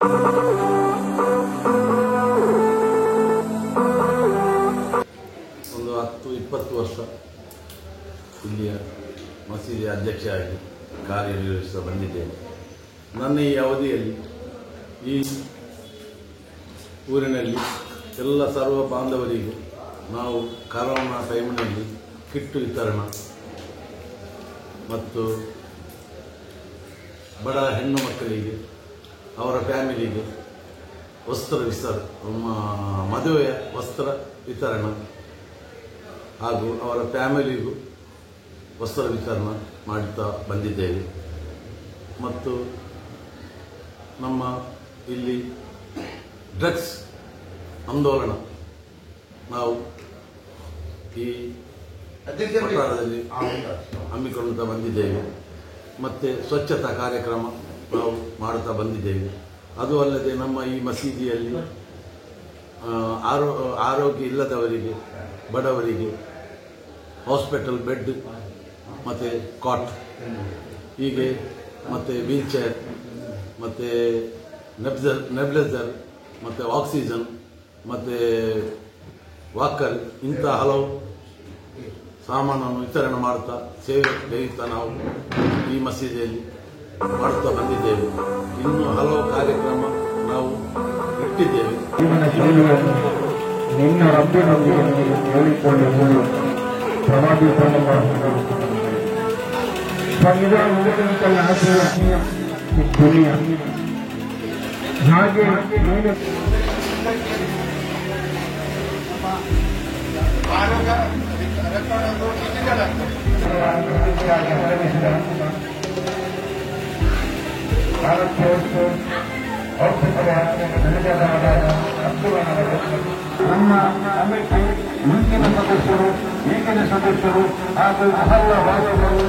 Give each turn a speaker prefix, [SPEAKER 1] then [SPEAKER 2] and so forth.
[SPEAKER 1] ಒಂದು 10-20 ವರ್ಷ ಇಲ್ಲಿಯ ಮಸೀದಿಯ ಅಧ್ಯಕ್ಷರಾಗಿ ಕಾರ್ಯನಿರ್ವಹಿಸುತ್ತಾ ಬಂದಿದ್ದೇನೆ. ನನ್ನ ಈ ಅವಧಿಯಲ್ಲಿ ಈ ಊರಿನಲ್ಲಿ ಎಲ್ಲ ಸರ್ವ ಬಾಂಧವರಿಗೂ ನಾವು ಕರೋನಾ ಟೈಮ್ನಲ್ಲಿ ಕಿಟ್ಟು ವಿತರಣೆ ಮತ್ತು ಬಡ ಹೆಣ್ಣು ಮಕ್ಕಳಿಗೆ ಅವರ ಫ್ಯಾಮಿಲಿಗೆ ಮದುವೆಯ ವಸ್ತ್ರ ವಿತರಣೆ ಹಾಗೂ ಅವರ ಫ್ಯಾಮಿಲಿಗೂ ವಸ್ತ್ರ ವಿತರಣೆ ಮಾಡುತ್ತಾ ಬಂದಿದ್ದೇವೆ. ಮತ್ತು ನಮ್ಮ ಇಲ್ಲಿ ಡ್ರಗ್ಸ್ ಆಂದೋಲನ ನಾವು ಈ ಪಟ್ಟಣದಲ್ಲಿ ಹಮ್ಮಿಕೊಳ್ಳುತ್ತಾ ಬಂದಿದ್ದೇವೆ. ಮತ್ತು ಸ್ವಚ್ಛತಾ ಕಾರ್ಯಕ್ರಮ ನಾವು ಮಾಡುತ್ತಾ ಬಂದಿದ್ದೇವೆ. ಅದು ಅಲ್ಲದೆ ನಮ್ಮ ಈ ಮಸೀದಿಯಲ್ಲಿ ಆರೋಗ್ಯ ಇಲ್ಲದವರಿಗೆ, ಬಡವರಿಗೆ ಹಾಸ್ಪಿಟಲ್ ಬೆಡ್ ಮತ್ತು ಕಾಟ್ ಹೀಗೆ ಮತ್ತು ವೀಲ್ಚೇರ್ ಮತ್ತು ನೆಬ್ಲೆಜರ್ ಮತ್ತು ಆಕ್ಸಿಜನ್ ಮತ್ತು ವಾಕರ್ ಇಂಥ ಹಲವು ಸಾಮಾನನ್ನು ವಿತರಣೆ ಮಾಡುತ್ತಾ ಸೇವೆ ಬೇಯುತ್ತಾ ನಾವು ಈ ಮಸೀದಿಯಲ್ಲಿ ಮಾಡುತ್ತಾ ಬಂದಿದ್ದೇವೆ. ಇನ್ನೂ ಹಲವು ಕಾರ್ಯಕ್ರಮ ನಾವು ಇಟ್ಟಿದ್ದೇವೆ.
[SPEAKER 2] ನಿನ್ನ ರಬ್ಬಿನೊಂದಿಗೆ ಹೇಳಿಕೊಂಡು ಹಾಗೆ ನಮ್ಮ ಕಮಿಟಿ ಮುಂದಿನ ಸದಸ್ಯರು, ಈಗಿನ ಸದಸ್ಯರು ಹಾಗೂ ಮಹಲ್ಲ ಭಾಗಗಳು